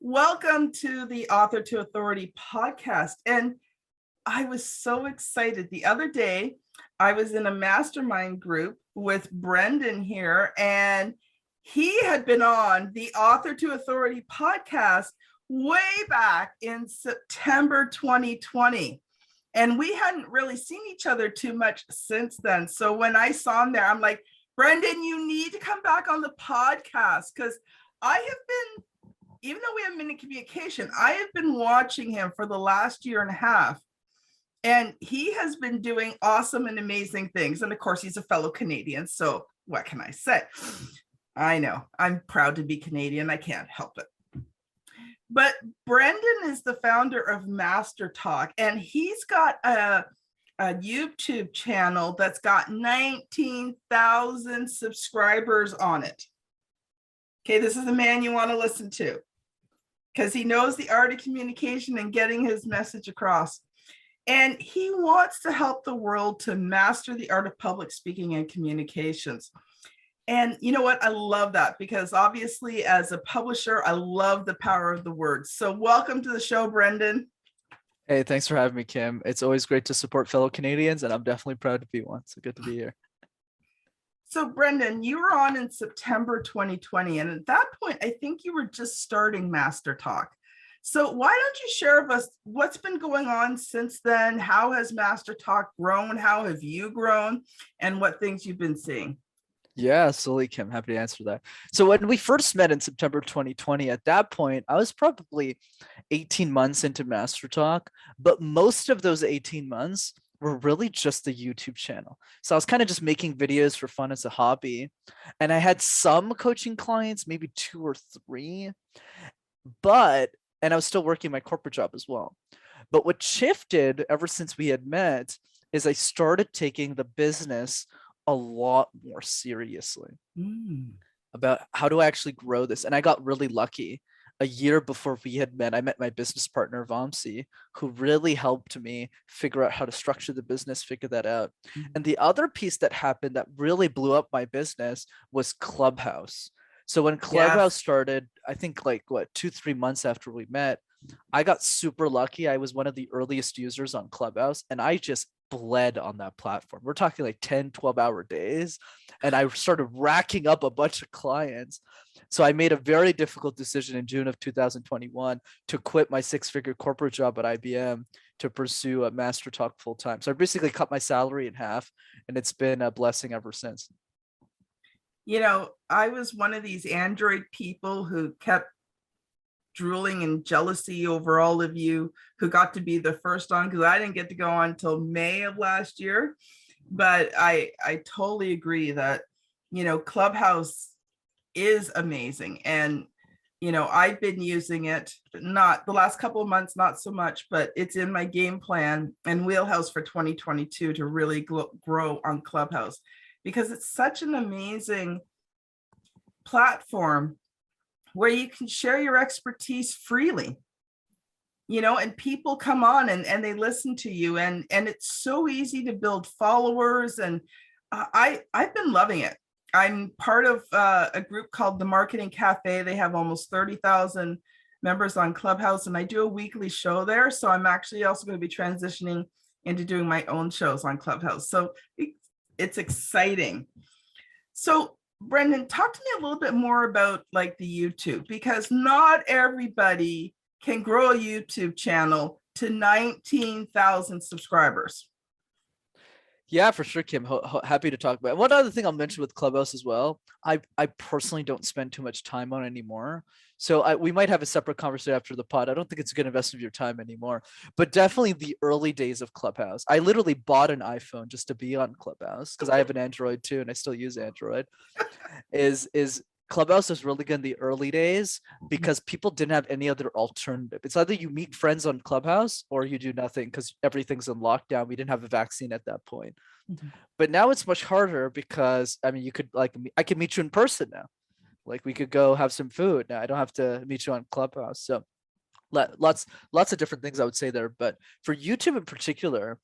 Welcome to the Author to Authority podcast. And I was so excited. The other day, I was in a mastermind group with Brenden here, and he had been on the Author to Authority podcast way back in September 2020. And we hadn't really seen each other too much since then. So when I saw him there, I'm like, Brenden, you need to come back on the podcast because I have been, even though we haven't been in communication, I have been watching him for the last year and a half, and he has been doing awesome and amazing things. And of course, he's a fellow Canadian. So what can I say? I know I'm proud to be Canadian. I can't help it. But Brenden is the founder of MasterTalk, and he's got a YouTube channel that's got 19,000 subscribers on it. Okay, this is the man you want to listen to because he knows the art of communication and getting his message across. And he wants to help the world to master the art of public speaking and communications. And you know what? I love that because obviously as a publisher, I love the power of the words. So welcome to the show, Brenden. Hey, thanks for having me, Kim. It's always great to support fellow Canadians, and I'm definitely proud to be one. So good to be here. So Brenden, you were on in September 2020, and at that point, I think you were just starting MasterTalk. So why don't you share with us what's been going on since then? How has MasterTalk grown? How have you grown? And what things you've been seeing? Yeah, absolutely, Kim. Happy to answer that. So when we first met in September 2020, at that point, I was probably 18 months into MasterTalk, but most of those 18 months were really just the YouTube channel. So I was kind of just making videos for fun as a hobby. And I had some coaching clients, maybe 2 or 3, and I was still working my corporate job as well. But what shifted ever since we had met is I started taking the business a lot more seriously about how do I actually grow this. And I got really lucky. A year before we had met, I met my business partner, Vamsi, who really helped me figure out how to structure the business, figure that out. And the other piece that happened that really blew up my business was Clubhouse. So when Clubhouse started, I think like 2-3 months after we met, I got super lucky. I was one of the earliest users on Clubhouse, and I just bled on that platform. We're talking like 10-12 hour days, and I started racking up a bunch of clients. So I made a very difficult decision in June of 2021 to quit my 6-figure corporate job at IBM to pursue a MasterTalk full time. So I basically cut my salary in half, and it's been a blessing ever since. You know, I was one of these Android people who kept drooling and jealousy over all of you who got to be the first on, because I didn't get to go on until May of last year. But I totally agree that, you know, Clubhouse is amazing. And, you know, I've been using it, not the last couple of months, not so much, but it's in my game plan and wheelhouse for 2022 to really grow on Clubhouse because it's such an amazing platform where you can share your expertise freely, you know, and people come on and they listen to you, and it's so easy to build followers. And I've been loving it. I'm part of a group called the Marketing Cafe. They have almost 30,000 members on Clubhouse, and I do a weekly show there. So I'm actually also going to be transitioning into doing my own shows on Clubhouse. So it's exciting. So Brenden, talk to me a little bit more about like the YouTube, because not everybody can grow a YouTube channel to 19,000 subscribers. Yeah, for sure, Kim. Happy to talk about it. One other thing I'll mention with Clubhouse as well, I personally don't spend too much time on it anymore. So we might have a separate conversation after the pod. I don't think it's a good investment of your time anymore, but definitely the early days of Clubhouse. I literally bought an iPhone just to be on Clubhouse because I have an Android too, and I still use Android. Is Clubhouse was really good in the early days because people didn't have any other alternative. It's either you meet friends on Clubhouse or you do nothing because everything's in lockdown. We didn't have a vaccine at that point. But now it's much harder because, I mean, you could I could meet you in person now. Like we could go have some food. Now I don't have to meet you on Clubhouse. So lots of different things I would say there. But for YouTube in particular,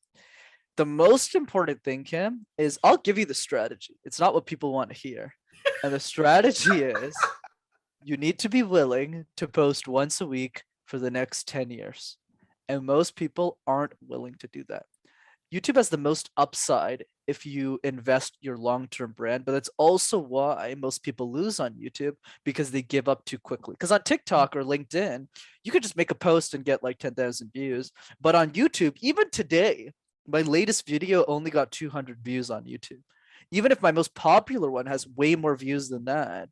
the most important thing, Kim, is I'll give you the strategy. It's not what people want to hear. And the strategy is You need to be willing to post once a week for the next 10 years. And most people aren't willing to do that. YouTube has the most upside if you invest your long-term brand, but that's also why most people lose on YouTube because they give up too quickly. Because on TikTok or LinkedIn, you could just make a post and get like 10,000 views. But on YouTube, even today, my latest video only got 200 views on YouTube. Even if my most popular one has way more views than that,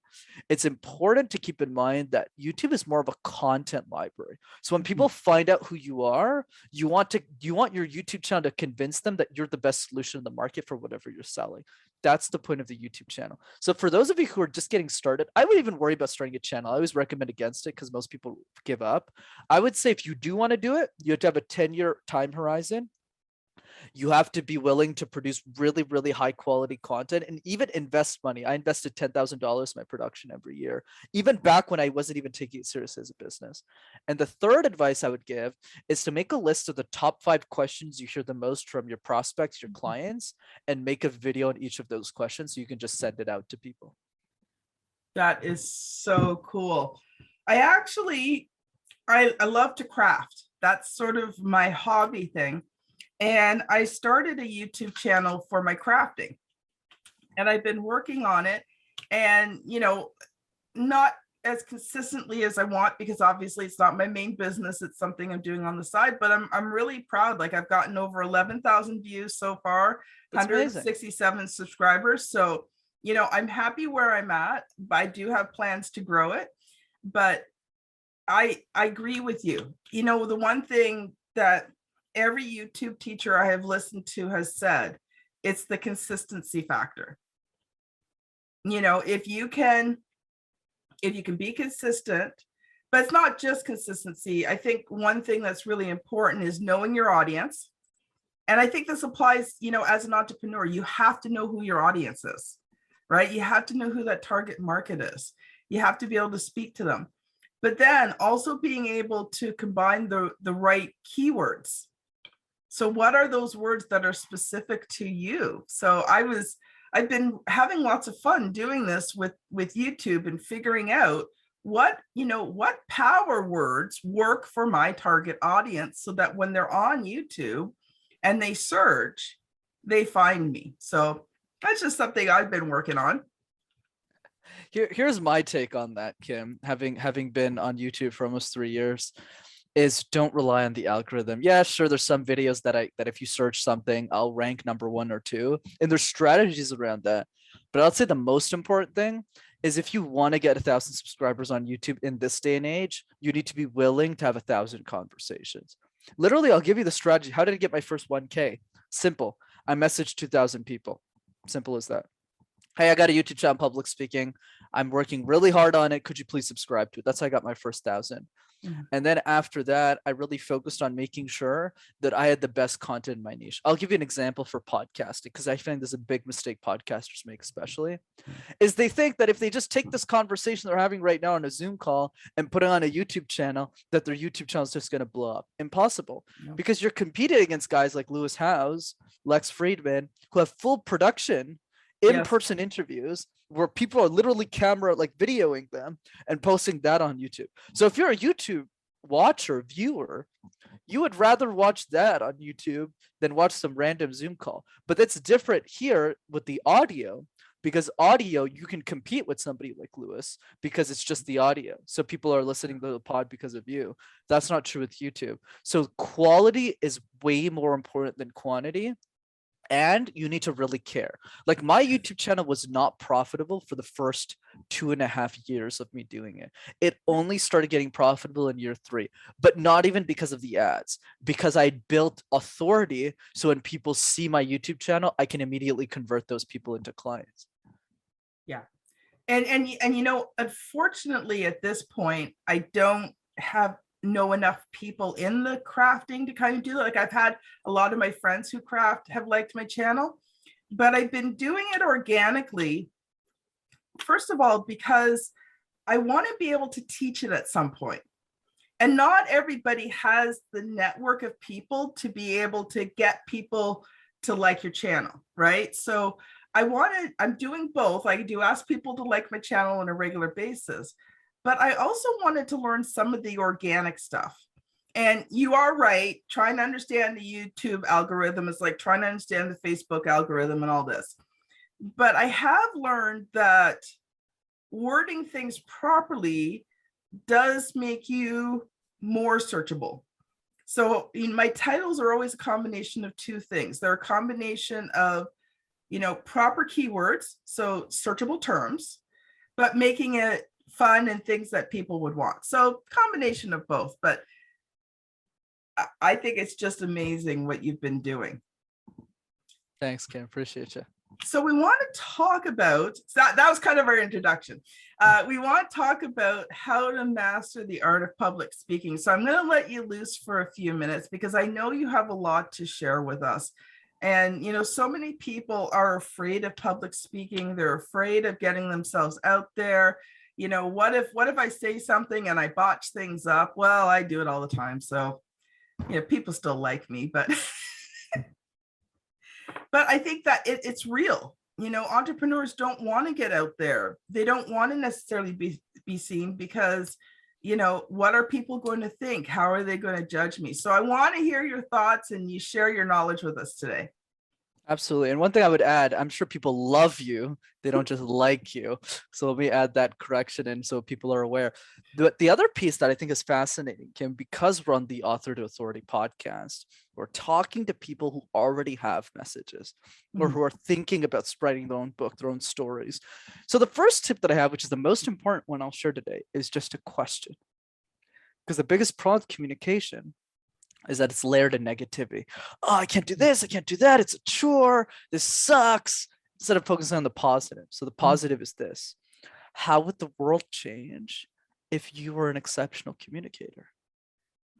it's important to keep in mind that YouTube is more of a content library. So when people find out who you are, you want your YouTube channel to convince them that you're the best solution in the market for whatever you're selling. That's the point of the YouTube channel. So for those of you who are just getting started, I wouldn't even worry about starting a channel. I always recommend against it because most people give up. I would say if you do want to do it, you have to have a 10-year time horizon. You have to be willing to produce really, really high quality content and even invest money. I invested $10,000 in my production every year, even back when I wasn't even taking it serious as a business. And the third advice I would give is to make a list of the top 5 questions you hear the most from your prospects, your clients, and make a video on each of those questions so you can just send it out to people. That is so cool. I love to craft. That's sort of my hobby thing. And I started a YouTube channel for my crafting. And I've been working on it and, not as consistently as I want, because obviously it's not my main business. It's something I'm doing on the side, but I'm really proud. Like I've gotten over 11,000 views so far, That's 167 amazing. subscribers. So, I'm happy where I'm at, but I do have plans to grow it. But I agree with you. The one thing that every YouTube teacher I have listened to has said, it's the consistency factor. If you can be consistent, but it's not just consistency. I think one thing that's really important is knowing your audience. And I think this applies, as an entrepreneur, you have to know who your audience is, right? You have to know who that target market is. You have to be able to speak to them. But then also being able to combine the right keywords. So what are those words that are specific to you? So I've been having lots of fun doing this with YouTube and figuring out what power words work for my target audience so that when they're on YouTube and they search, they find me. So that's just something I've been working on. Here's my take on that, Kim, having been on YouTube for almost 3 years, is don't rely on the algorithm. Yeah, sure, there's some videos that if you search something, I'll rank number 1 or 2, and there's strategies around that. But I'll say the most important thing is if you want to get 1,000 subscribers on YouTube in this day and age, you need to be willing to have 1,000 conversations. Literally, I'll give you the strategy. How did I get my first 1K? Simple. I messaged 2,000 people. Simple as that. Hey, I got a YouTube channel, public speaking. I'm working really hard on it. Could you please subscribe to it? That's how I got my first 1,000. And then after that, I really focused on making sure that I had the best content in my niche. I'll give you an example for podcasting, because I think there's a big mistake podcasters make, especially, is they think that if they just take this conversation they're having right now on a Zoom call and put it on a YouTube channel, that their YouTube channel is just going to blow up. Impossible. Because you're competing against guys like Lewis Howes, Lex Friedman, who have full production in-person interviews where people are literally camera like videoing them and posting that on YouTube. So if you're a YouTube watcher, viewer, you would rather watch that on YouTube than watch some random Zoom call. But that's different here with the audio, because audio, you can compete with somebody like Lewis because it's just the audio. So people are listening to the pod because of you. That's not true with YouTube. So quality is way more important than quantity. And you need to really care. Like my YouTube channel was not profitable for the first 2.5 years of me doing it. It only started getting profitable in year 3, but not even because of the ads, because I built authority. So when people see my YouTube channel, I can immediately convert those people into clients. Yeah. And unfortunately at this point, I don't know enough people in the crafting to kind of do that. Like I've had a lot of my friends who craft have liked my channel, but I've been doing it organically. First of all, because I want to be able to teach it at some point. And not everybody has the network of people to be able to get people to like your channel, right? So I'm doing both. I do ask people to like my channel on a regular basis, but I also wanted to learn some of the organic stuff. And you are right, trying to understand the YouTube algorithm is like trying to understand the Facebook algorithm and all this. But I have learned that wording things properly does make you more searchable. So my titles are always a combination of two things. They're a combination of, proper keywords, so searchable terms, but making it fun and things that people would want. So combination of both, but I think it's just amazing what you've been doing. Thanks, Kim. Appreciate you. So we want to talk about, that was kind of our introduction. We want to talk about how to master the art of public speaking. So I'm going to let you loose for a few minutes because I know you have a lot to share with us. And, so many people are afraid of public speaking. They're afraid of getting themselves out there. What if I say something and I botch things up? Well, I do it all the time. So, people still like me, but I think that it's real. Entrepreneurs don't want to get out there. They don't want to necessarily be seen because, what are people going to think? How are they going to judge me? So I want to hear your thoughts and you share your knowledge with us today. Absolutely. And one thing I would add, I'm sure people love you. They don't just like you. So let me add that correction in so people are aware. The other piece that I think is fascinating, Kim, because we're on the Author to Authority podcast, we're talking to people who already have messages or who are thinking about spreading their own book, their own stories. So the first tip that I have, which is the most important one I'll share today, is just a question. Because the biggest problem with communication is that it's layered in negativity. Oh, I can't do this. I can't do that. It's a chore. This sucks. Instead of focusing on the positive. So the positive is this. How would the world change if you were an exceptional communicator?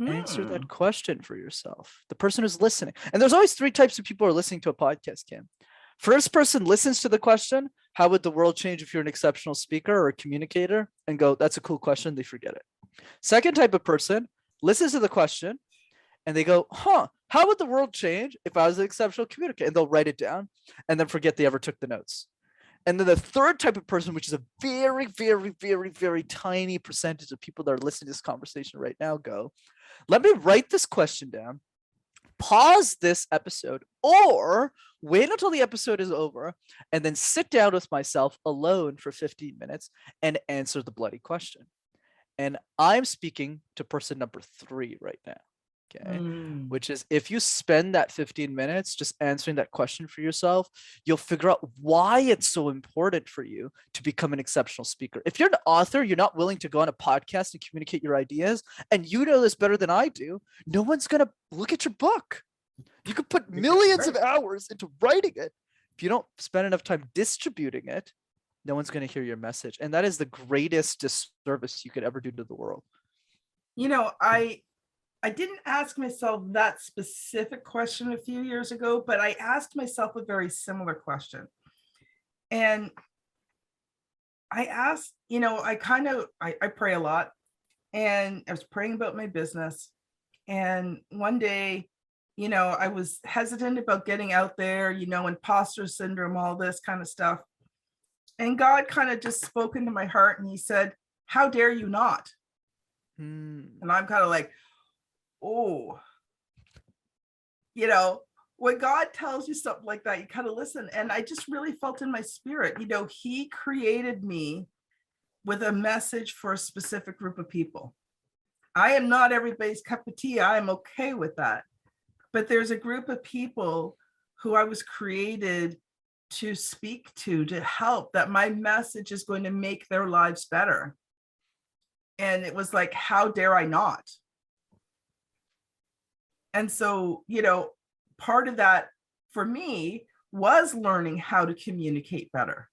Answer that question for yourself. The person who's listening. And there's always three types of people who are listening to a podcast, Kim. First person listens to the question, how would the world change if you're an exceptional speaker or a communicator? And go, that's a cool question. They forget it. Second type of person listens to the question, and they go, how would the world change if I was an exceptional communicator? And they'll write it down and then forget they ever took the notes. And then the third type of person, which is a very, very, very, very tiny percentage of people that are listening to this conversation right now, go, let me write this question down, pause this episode, or wait until the episode is over and then sit down with myself alone for 15 minutes and answer the bloody question. And I'm speaking to person number 3 right now. Okay. Which is if you spend that 15 minutes just answering that question for yourself, you'll figure out why it's so important for you to become an exceptional speaker. If you're an author, you're not willing to go on a podcast and communicate your ideas, and you know this better than I do, no one's going to look at your book. You could put millions of hours into writing it. If you don't spend enough time distributing it, no one's going to hear your message. And that is the greatest disservice you could ever do to the world. I didn't ask myself that specific question a few years ago, but I asked myself a very similar question. And I asked, I pray a lot, and I was praying about my business. And one day, I was hesitant about getting out there, imposter syndrome, all this kind of stuff. And God kind of just spoke into my heart and he said, how dare you not? And I'm kind of like, oh, when God tells you something like that, you kind of listen. And I just really felt in my spirit, he created me with a message for a specific group of people. I am not everybody's cup of tea. I am okay with that. But there's a group of people who I was created to speak to help, that my message is going to make their lives better. And it was like, how dare I not? And so, part of that for me was learning how to communicate better.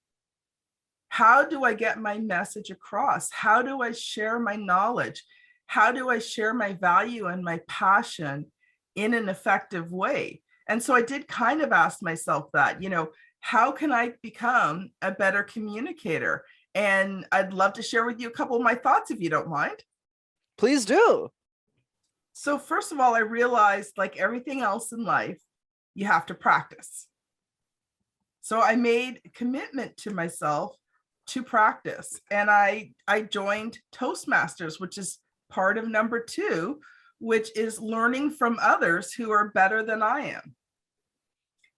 How do I get my message across? How do I share my knowledge? How do I share my value and my passion in an effective way? And so I did kind of ask myself that, how can I become a better communicator? And I'd love to share with you a couple of my thoughts if you don't mind. Please do. So first of all, I realized, like everything else in life, you have to practice. So I made a commitment to myself to practice. And I joined Toastmasters, which is part of number 2, which is learning from others who are better than I am.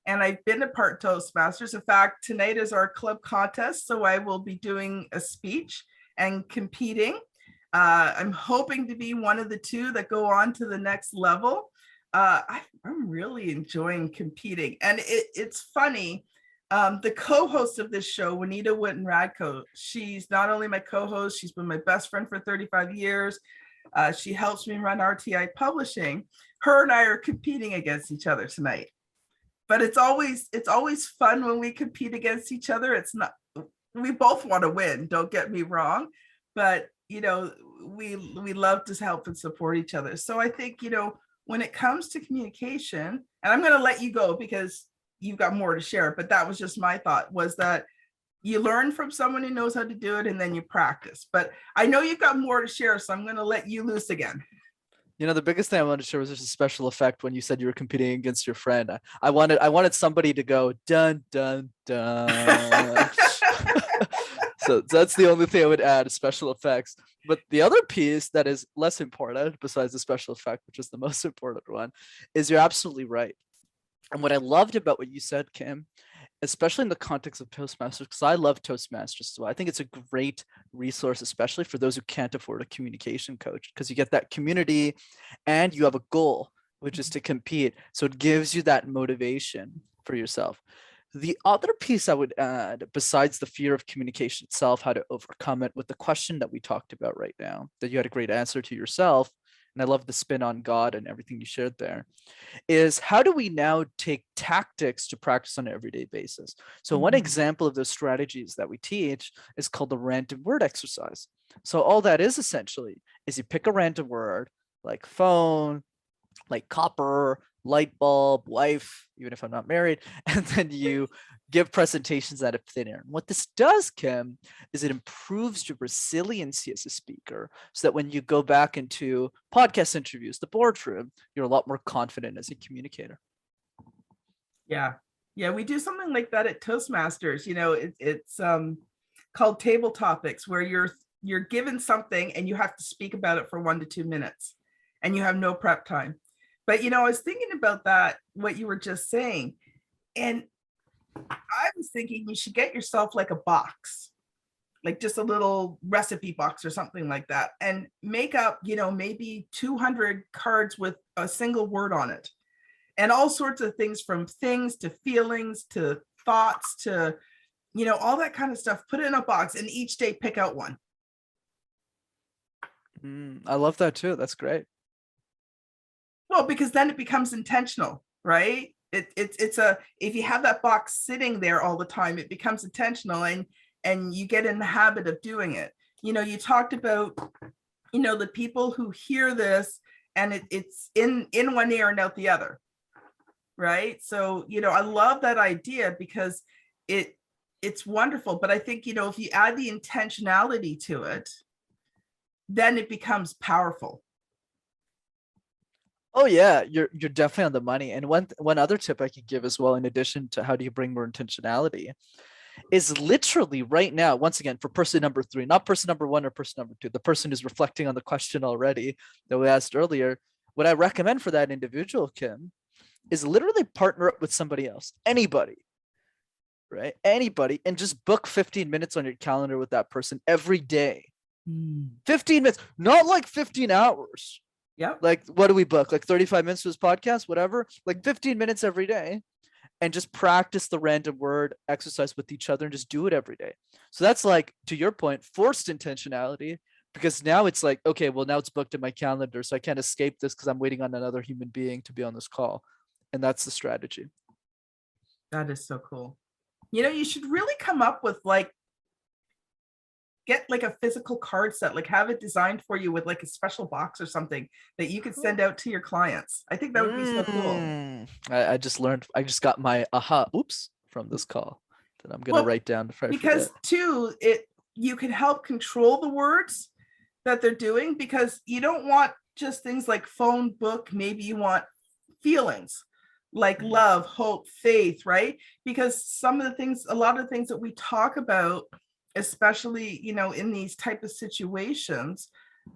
And I've been a part Toastmasters. In fact, tonight is our club contest, so I will be doing a speech and competing. I'm hoping to be one of the 2 that go on to the next level. I'm really enjoying competing. And it's funny, the co-host of this show, Juanita Witten-Radko, she's not only my co-host, she's been my best friend for 35 years. She helps me run RTI Publishing. Her and I are competing against each other tonight. But it's always fun when we compete against each other. It's not, we both want to win, don't get me wrong, but we love to help and support each other. So I think, when it comes to communication, and I'm going to let you go because you've got more to share, but that was just my thought, was that you learn from someone who knows how to do it and then you practice. But I know you've got more to share, so I'm going to let you loose again. The biggest thing I wanted to share was just a special effect when you said you were competing against your friend. I wanted somebody to go dun dun dun. So that's the only thing I would add, special effects. But the other piece that is less important, besides the special effect, which is the most important one, is you're absolutely right. And what I loved about what you said, Kim, especially in the context of Toastmasters, because I love Toastmasters as well. I think it's a great resource, especially for those who can't afford a communication coach, because you get that community and you have a goal, which is to compete. So it gives you that motivation for yourself. The other piece I would add, besides the fear of communication itself, how to overcome it, with the question that we talked about right now, that you had a great answer to yourself, and I love the spin on God and everything you shared there, is how do we now take tactics to practice on an everyday basis? So one example of those strategies that we teach is called the random word exercise. So all that is essentially is you pick a random word like phone, like copper, light bulb, wife, even if I'm not married, and then you give presentations out of thin air. And what this does, Kim, is it improves your resiliency as a speaker, so that when you go back into podcast interviews, the boardroom, you're a lot more confident as a communicator. Yeah, we do something like that at Toastmasters. It's called table topics, where you're given something and you have to speak about it for 1 to 2 minutes, and you have no prep time. But I was thinking about that, what you were just saying, and I was thinking you should get yourself like a box, like just a little recipe box or something like that, and make up, maybe 200 cards with a single word on it, and all sorts of things, from things to feelings to thoughts to, all that kind of stuff. Put it in a box and each day pick out one. I love that too. That's great. Well, because then it becomes intentional, right? If you have that box sitting there all the time, it becomes intentional, and you get in the habit of doing it. You talked about, the people who hear this and it's in one ear and out the other, right? So, I love that idea because it's wonderful. But I think, if you add the intentionality to it, then it becomes powerful. Oh yeah, you're definitely on the money. And one other tip I could give as well, in addition to how do you bring more intentionality, is literally right now, once again, for person number 3, not person number 1 or person number 2, the person who's reflecting on the question already that we asked earlier, what I recommend for that individual, Kim, is literally partner up with somebody else, anybody, right? Anybody, and just book 15 minutes on your calendar with that person every day. 15 minutes, not like 15 hours. Yeah. Like, what do we book? Like 35 minutes for this podcast, whatever, like 15 minutes every day, and just practice the random word exercise with each other and just do it every day. So that's, like, to your point, forced intentionality, because now it's like, okay, well, now it's booked in my calendar, so I can't escape this because I'm waiting on another human being to be on this call. And that's the strategy. That is so cool. You should really come up with, like, get like a physical card set, like have it designed for you with like a special box or something that you could send out to your clients. I think that would be so cool. I just got my aha oops from this call that I'm going to write down before I because forget. Too, you can help control the words that they're doing, because you don't want just things like phone, book. Maybe you want feelings like love, hope, faith, right? Because a lot of the things that we talk about especially, in these type of situations,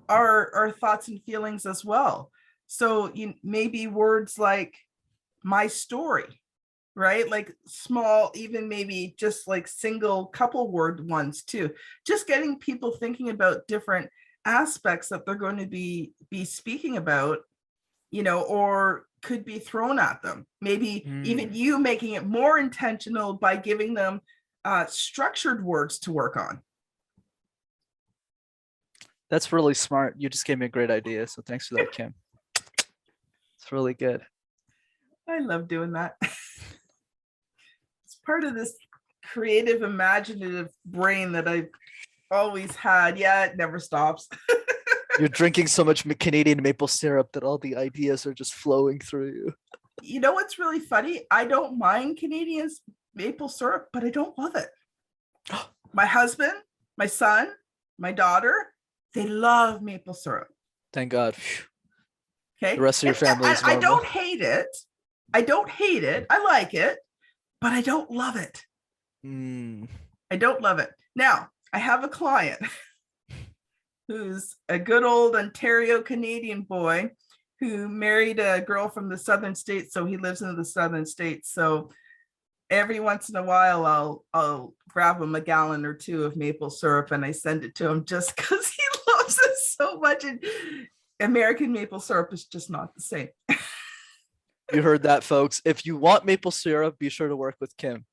are thoughts and feelings as well. So maybe words like my story, right? Like small, even maybe just like single couple word ones too. Just getting people thinking about different aspects that they're going to be speaking about, or could be thrown at them. Maybe even you making it more intentional by giving them structured words to work on. That's really smart. You just gave me a great idea. So thanks for that, Kim. It's really good. I love doing that. It's part of this creative, imaginative brain that I've always had. Yeah, it never stops. You're drinking so much Canadian maple syrup that all the ideas are just flowing through you. You know what's really funny? I don't mind Canadian maple syrup, but I don't love it. My husband, my son, my daughter, they love maple syrup. Thank God. Okay. The rest of your family is I normal. don't hate it. I don't hate it. I like it, but I don't love it. I don't love it. Now, I have a client who's a good old Ontario Canadian boy who married a girl from the southern states. So he lives in the southern states. So every once in a while, I'll grab him a gallon or two of maple syrup and I send it to him just because he loves it so much. And American maple syrup is just not the same. You heard that, folks. If you want maple syrup, be sure to work with Kim.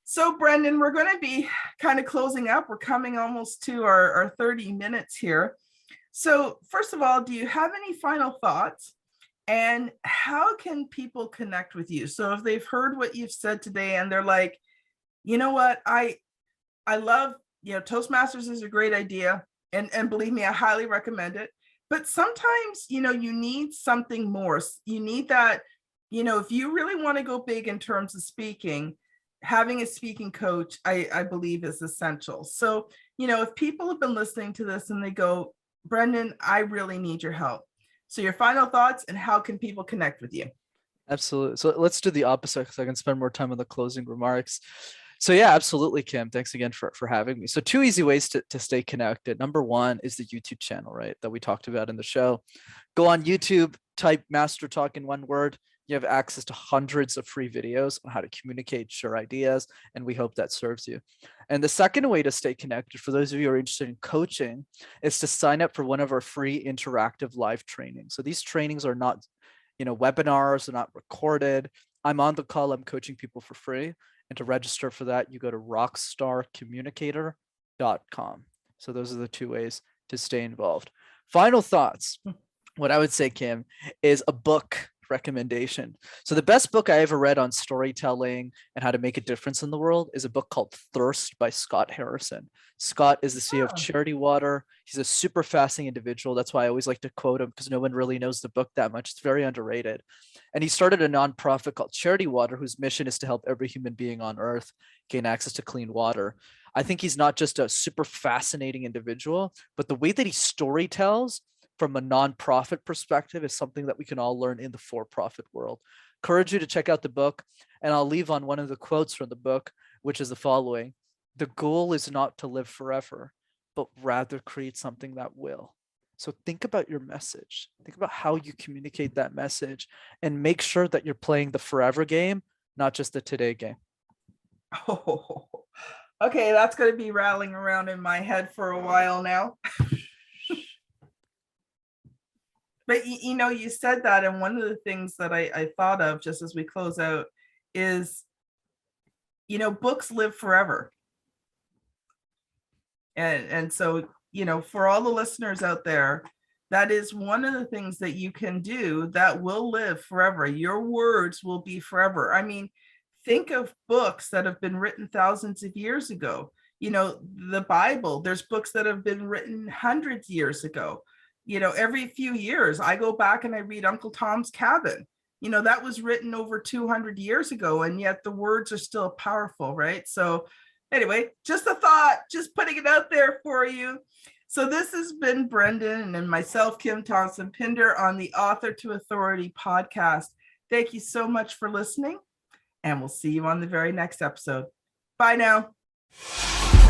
So Brenden, we're going to be kind of closing up. We're coming almost to our 30 minutes here. So first of all, do you have any final thoughts? And how can people connect with you? So if they've heard what you've said today and they're like, you know what, I love, Toastmasters is a great idea. And believe me, I highly recommend it. But sometimes, you need something more. You need that, if you really want to go big in terms of speaking, having a speaking coach, I believe is essential. So, if people have been listening to this and they go, Brenden, I really need your help. So your final thoughts and how can people connect with you? Absolutely. So let's do the opposite because I can spend more time on the closing remarks. So yeah, absolutely, Kim. Thanks again for having me. So 2 easy ways to stay connected. Number 1 is the YouTube channel, right, that we talked about in the show. Go on YouTube, type MasterTalk in one word. You have access to hundreds of free videos on how to communicate, share ideas, and we hope that serves you. And the second way to stay connected, for those of you who are interested in coaching, is to sign up for one of our free interactive live trainings. So these trainings are not, webinars, are not recorded. I'm on the call, I'm coaching people for free. And to register for that, you go to rockstarcommunicator.com. So those are the 2 ways to stay involved. Final thoughts. What I would say, Kim, is a book recommendation. So the best book I ever read on storytelling and how to make a difference in the world is a book called Thirst by Scott Harrison. Scott is the CEO of Charity Water. He's a super fascinating individual. That's why I always like to quote him, because no one really knows the book that much. It's very underrated. And he started a nonprofit called Charity Water, whose mission is to help every human being on earth gain access to clean water. I think he's not just a super fascinating individual, but the way that he storytells from a nonprofit perspective is something that we can all learn in the for-profit world. Encourage you to check out the book, and I'll leave on one of the quotes from the book, which is the following: the goal is not to live forever, but rather create something that will. So think about your message. Think about how you communicate that message and make sure that you're playing the forever game, not just the today game. Oh, okay. That's going to be rattling around in my head for a while now. But you said that, and one of the things that I thought of just as we close out is, books live forever. And so, for all the listeners out there, that is one of the things that you can do that will live forever. Your words will be forever. I mean, think of books that have been written thousands of years ago. The Bible, there's books that have been written hundreds of years ago. Every few years I go back and I read Uncle Tom's Cabin. That was written over 200 years ago, and yet the words are still powerful, right? So anyway, just a thought, just putting it out there for you. So this has been Brenden and myself, Kim Thompson-Pinder, on the Author to Authority podcast. Thank you so much for listening, and we'll see you on the very next episode. Bye now.